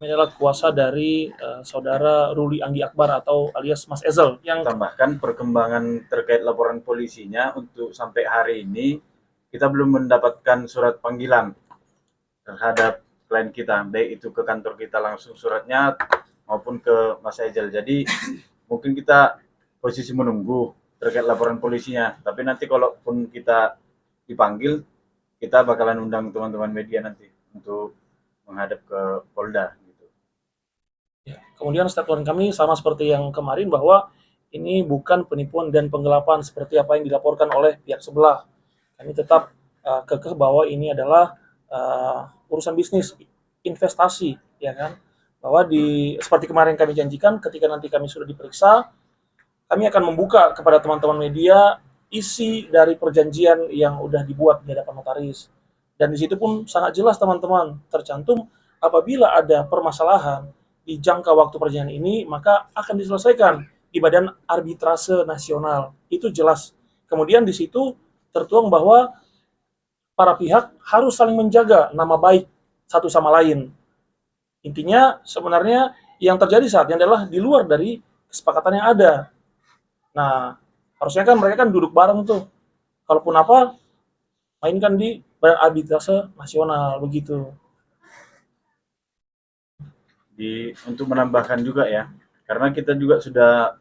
Ini adalah kuasa dari saudara Ruli Anggi Akbar atau alias Mas Ezel. Yang tambahkan perkembangan terkait laporan polisinya untuk sampai hari ini kita belum mendapatkan surat panggilan terhadap klien kita, baik itu ke kantor kita langsung suratnya maupun ke Mas Ezel. Jadi mungkin kita posisi menunggu terkait laporan polisinya. Tapi nanti kalaupun kita dipanggil, kita bakalan undang teman-teman media nanti untuk menghadap ke Polda. Ya, kemudian statement kami sama seperti yang kemarin bahwa ini bukan penipuan dan penggelapan seperti apa yang dilaporkan oleh pihak sebelah. Kami tetap kekeh bahwa ini adalah urusan bisnis, investasi, ya kan? Bahwa seperti kemarin kami janjikan, ketika nanti kami sudah diperiksa, kami akan membuka kepada teman-teman media isi dari perjanjian yang sudah dibuat di hadapan notaris. Dan di situ pun sangat jelas teman-teman tercantum apabila ada permasalahan di jangka waktu perjanjian ini maka akan diselesaikan di Badan Arbitrase Nasional. Itu jelas. Kemudian di situ tertuang bahwa para pihak harus saling menjaga nama baik satu sama lain. Intinya sebenarnya yang terjadi saat ini adalah di luar dari kesepakatan yang ada. Nah, harusnya kan mereka kan duduk bareng tuh. Kalaupun apa, mainkan di Badan Arbitrase Nasional begitu. Untuk menambahkan juga ya, karena kita juga sudah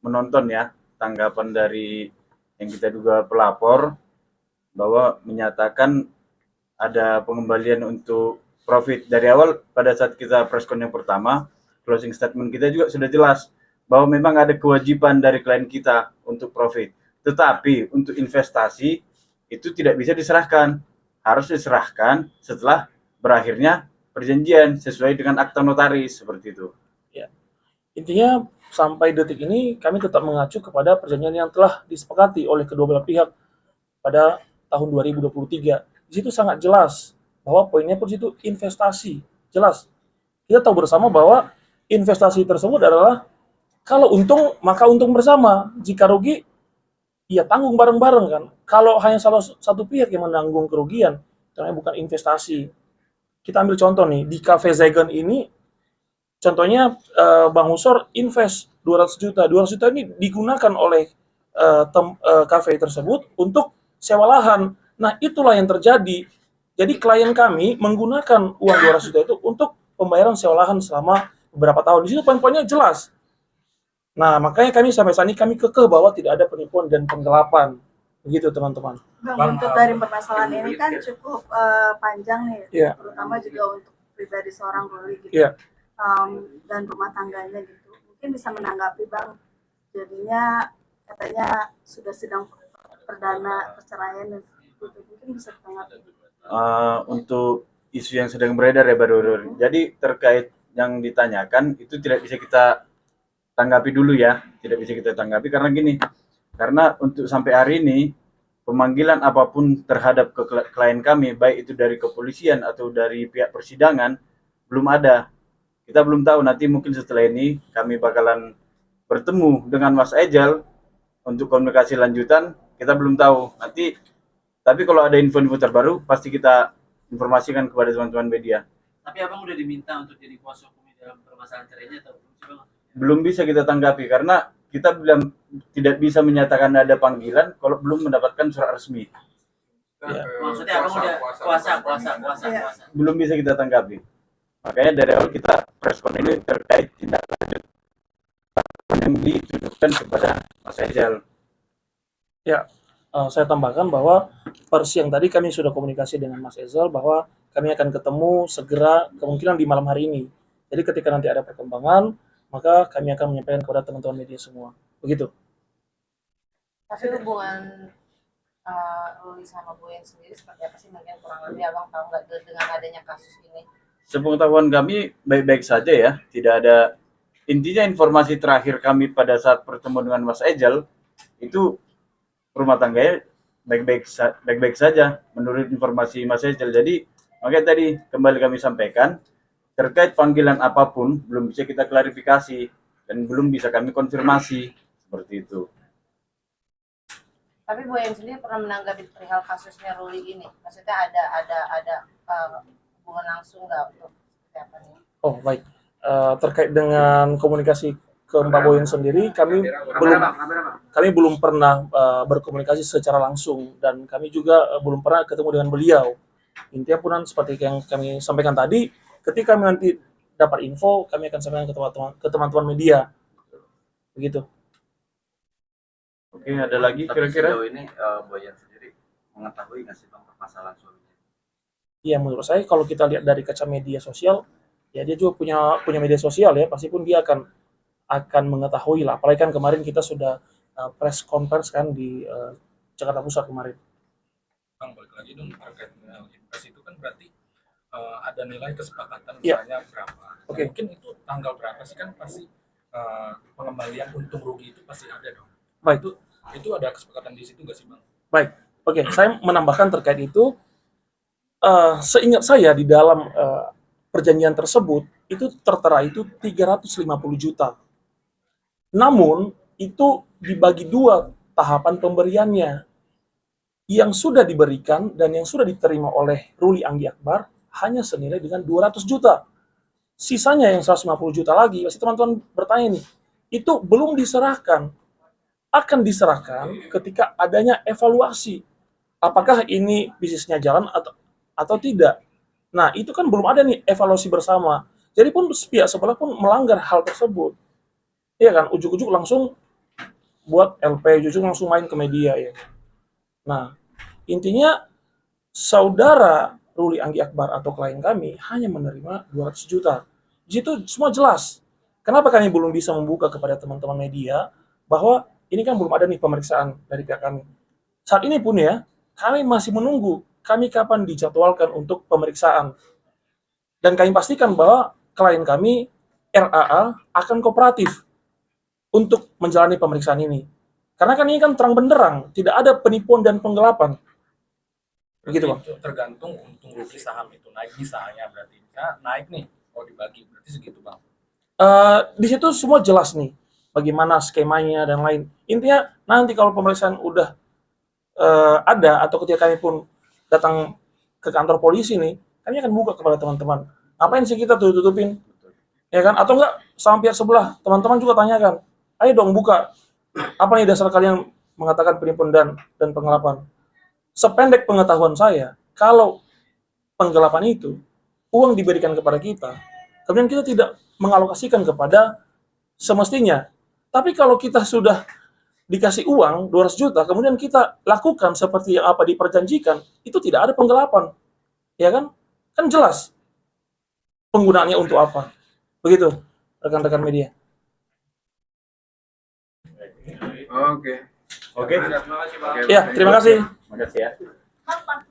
menonton ya tanggapan dari yang kita duga pelapor bahwa menyatakan ada pengembalian untuk profit. Dari awal pada saat kita preskon yang pertama, closing statement kita juga sudah jelas bahwa memang ada kewajiban dari klien kita untuk profit. Tetapi untuk investasi itu tidak bisa diserahkan. Harus diserahkan setelah berakhirnya perjanjian sesuai dengan akta notaris seperti itu. Ya. Intinya sampai detik ini kami tetap mengacu kepada perjanjian yang telah disepakati oleh kedua belah pihak pada tahun 2023. Di situ sangat jelas bahwa poinnya pun itu investasi. Jelas. Kita tahu bersama bahwa investasi tersebut adalah kalau untung maka untung bersama. Jika rugi ya tanggung bareng-bareng kan. Kalau hanya salah satu pihak yang menanggung kerugian, namanya bukan investasi. Kita ambil contoh nih, di Cafe Zagan ini contohnya Bang Husor invest 200 juta. 200 juta ini digunakan oleh kafe tersebut untuk sewa lahan. Nah, itulah yang terjadi. Jadi klien kami menggunakan uang 200 juta itu untuk pembayaran sewa lahan selama beberapa tahun. Di situ poin-poinnya jelas. Nah, makanya kami sampai saat ini kami kekeh bahwa tidak ada penipuan dan penggelapan. Begitu, teman-teman. Bang, untuk dari permasalahan ini kan cukup panjang nih, yeah. Terutama juga untuk pribadi seorang Ruli gitu, yeah. Dan rumah tangganya gitu. Mungkin bisa menanggapi Bang, jadinya katanya sudah sedang perdana perceraian dan gitu. Mungkin bisa ditanggapi. Untuk isu yang sedang beredar ya baru. Jadi terkait yang ditanyakan itu tidak bisa kita tanggapi dulu ya, tidak bisa kita tanggapi karena gini, karena untuk sampai hari ini pemanggilan apapun terhadap klien kami, baik itu dari kepolisian atau dari pihak persidangan, belum ada. Kita belum tahu, nanti mungkin setelah ini kami bakalan bertemu dengan Mas Ejal untuk komunikasi lanjutan, kita belum tahu. Nanti, tapi kalau ada info-info terbaru, pasti kita informasikan kepada teman-teman media. Tapi Abang udah diminta untuk jadi kuasa hukum dalam permasalahan cerainya atau belum? Belum bisa kita tanggapi karena kita bilang tidak bisa menyatakan ada panggilan kalau belum mendapatkan surat resmi. Ya. Maksudnya Abang udah kuasa. Belum bisa kita tanggapi. Makanya dari awal kita preskon ini terkait tindak lanjut yang ditujukan kepada Mas Ejal. Ya, saya tambahkan bahwa per siang tadi kami sudah komunikasi dengan Mas Ezel bahwa kami akan ketemu segera kemungkinan di malam hari ini. Jadi ketika nanti ada perkembangan, maka kami akan menyampaikan kepada teman-teman media semua. Begitu. Tapi hubungan Ruli sama Boyen sendiri seperti apa sih? Mungkin kurang lebih Abang tahu nggak dengan adanya kasus ini? Sepengetahuan kami baik-baik saja ya. Tidak ada, intinya informasi terakhir kami pada saat pertemuan dengan Mas Ejal itu rumah tangganya baik-baik saja menurut informasi Mas Ejal. Jadi makanya tadi kembali kami sampaikan terkait panggilan apapun belum bisa kita klarifikasi dan belum bisa kami konfirmasi seperti itu. Tapi Boyen sendiri pernah menanggapi perihal kasusnya Ruli ini? Maksudnya ada hubungan langsung nggak untuk seperti apa nih? Oh, baik. Terkait dengan komunikasi ke Mbak Boyen sendiri, kami belum pernah berkomunikasi secara langsung, dan kami juga belum pernah ketemu dengan beliau. Intinya pun seperti yang kami sampaikan tadi, ketika kami nanti dapat info, kami akan sampaikan ke teman-teman media. Begitu. Oke, ada lagi Tapi kira-kira? sejauh ini Boyan sendiri mengetahui nggak sih bang permasalahan suaminya? Iya, menurut saya kalau kita lihat dari kaca media sosial, ya dia juga punya media sosial ya, pasti pun dia akan mengetahui lah. Apalagi kan kemarin kita sudah press conference kan di Jakarta Pusat kemarin. Bang, balik lagi dong terkait dengan impres itu kan berarti ada nilai kesepakatan Iya. misalnya berapa. Nah, Oke. mungkin itu tanggal berapa sih kan pasti pengembalian untung rugi itu pasti ada dong. Baik. Itu ada kesepakatan di situ nggak sih bang? Baik, oke, saya menambahkan terkait itu, seingat saya di dalam perjanjian tersebut itu tertera itu 350 juta. Namun itu dibagi dua tahapan pemberiannya. Yang sudah diberikan dan yang sudah diterima oleh Ruli Anggi Akbar hanya senilai dengan 200 juta. Sisanya yang 150 juta lagi, pasti teman-teman bertanya nih, itu belum diserahkan. Akan diserahkan ketika adanya evaluasi. Apakah ini bisnisnya jalan atau tidak. Nah, itu kan belum ada nih evaluasi bersama. Jadi pun pihak sebelah pun melanggar hal tersebut. Iya kan, ujuk-ujuk langsung buat LP, ujuk langsung main ke media ya. Nah, intinya saudara Ruli Anggi Akbar atau klien kami hanya menerima 200 juta. Di situ semua jelas. Kenapa kami belum bisa membuka kepada teman-teman media bahwa ini kan belum ada nih pemeriksaan dari pihak kami. Saat ini pun ya, kami masih menunggu kami kapan dijadwalkan untuk pemeriksaan. Dan kami pastikan bahwa klien kami, RAA, akan kooperatif untuk menjalani pemeriksaan ini. Karena kan ini kan terang benderang, tidak ada penipuan dan penggelapan. Begitu, Bang. Itu tergantung untung rugi saham itu naik misalnya berarti naik nih, oh dibagi berarti segitu bang. Di situ semua jelas nih, bagaimana skemanya dan lain. Intinya nanti kalau pemeriksaan udah ada atau ketika kami pun datang ke kantor polisi nih, kami akan buka kepada teman-teman. Ngapain sih kita tutup-tutupin? Ya kan? Atau enggak sama pihak sebelah, teman-teman juga tanyakan. Ayo dong buka. Apa nih dasar kalian mengatakan penipuan dan penggelapan? Sependek pengetahuan saya, kalau penggelapan itu uang diberikan kepada kita, kemudian kita tidak mengalokasikan kepada semestinya. Tapi kalau kita sudah dikasih uang 200 juta, kemudian kita lakukan seperti yang apa diperjanjikan, itu tidak ada penggelapan. Ya kan? Kan jelas penggunaannya untuk apa. Begitu, rekan-rekan media. Oke. Oke. Terima kasih bang. Ya, terima kasih. Makasih ya. Bang,